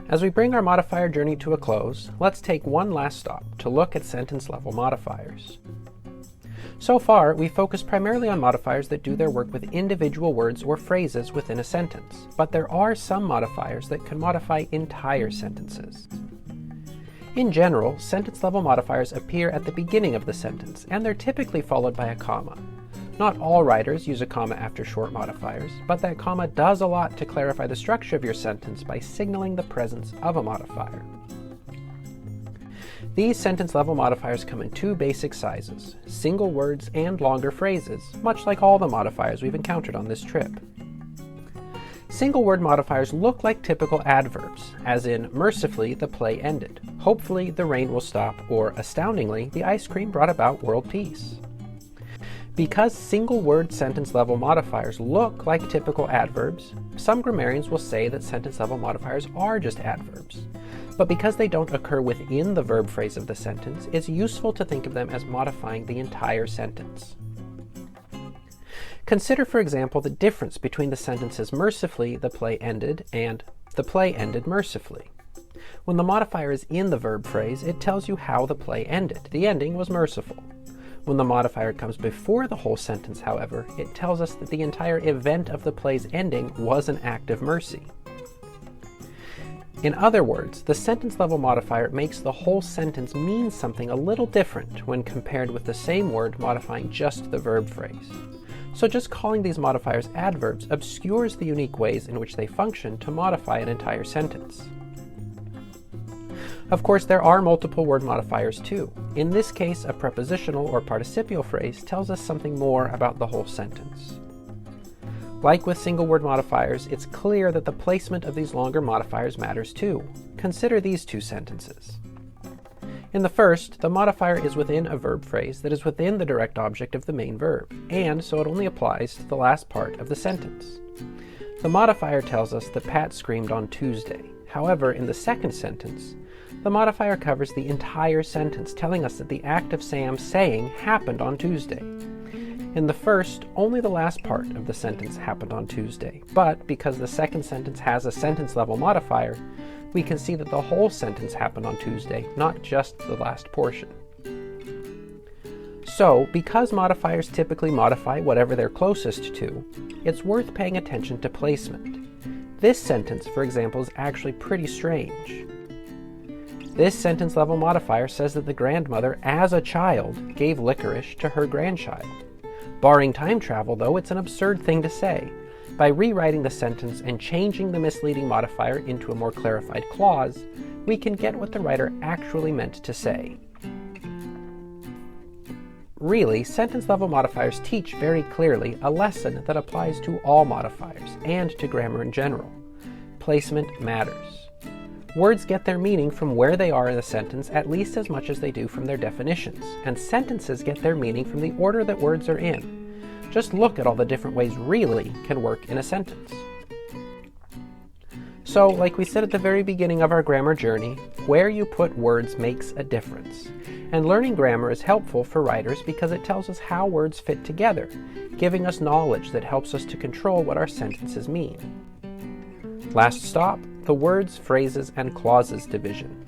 As we bring our modifier journey to a close, let's take one last stop to look at sentence-level modifiers. So far, we focused primarily on modifiers that do their work with individual words or phrases within a sentence, but there are some modifiers that can modify entire sentences. In general, sentence-level modifiers appear at the beginning of the sentence, and they're typically followed by a comma. Not all writers use a comma after short modifiers, but that comma does a lot to clarify the structure of your sentence by signaling the presence of a modifier. These sentence-level modifiers come in two basic sizes, single words and longer phrases, much like all the modifiers we've encountered on this trip. Single word modifiers look like typical adverbs, as in, mercifully, the play ended, hopefully, the rain will stop, or astoundingly, the ice cream brought about world peace. Because single-word sentence-level modifiers look like typical adverbs, some grammarians will say that sentence-level modifiers are just adverbs. But because they don't occur within the verb phrase of the sentence, it's useful to think of them as modifying the entire sentence. Consider, for example, the difference between the sentences mercifully, the play ended, and the play ended mercifully. When the modifier is in the verb phrase, it tells you how the play ended. The ending was merciful. When the modifier comes before the whole sentence, however, it tells us that the entire event of the play's ending was an act of mercy. In other words, the sentence-level modifier makes the whole sentence mean something a little different when compared with the same word modifying just the verb phrase. So just calling these modifiers adverbs obscures the unique ways in which they function to modify an entire sentence. Of course, there are multiple word modifiers too. In this case, a prepositional or participial phrase tells us something more about the whole sentence. Like with single word modifiers, it's clear that the placement of these longer modifiers matters too. Consider these two sentences. In the first, the modifier is within a verb phrase that is within the direct object of the main verb, and so it only applies to the last part of the sentence. The modifier tells us that Pat screamed on Tuesday. However, in the second sentence, the modifier covers the entire sentence, telling us that the act of Sam saying happened on Tuesday. In the first, only the last part of the sentence happened on Tuesday, but because the second sentence has a sentence-level modifier, we can see that the whole sentence happened on Tuesday, not just the last portion. So, because modifiers typically modify whatever they're closest to, it's worth paying attention to placement. This sentence, for example, is actually pretty strange. This sentence-level modifier says that the grandmother, as a child, gave licorice to her grandchild. Barring time travel, though, it's an absurd thing to say. By rewriting the sentence and changing the misleading modifier into a more clarified clause, we can get what the writer actually meant to say. Really, sentence-level modifiers teach very clearly a lesson that applies to all modifiers and to grammar in general. Placement matters. Words get their meaning from where they are in a sentence at least as much as they do from their definitions, and sentences get their meaning from the order that words are in. Just look at all the different ways really can work in a sentence. So, like we said at the very beginning of our grammar journey, where you put words makes a difference. And learning grammar is helpful for writers because it tells us how words fit together, giving us knowledge that helps us to control what our sentences mean. Last stop, the words, phrases, and clauses division.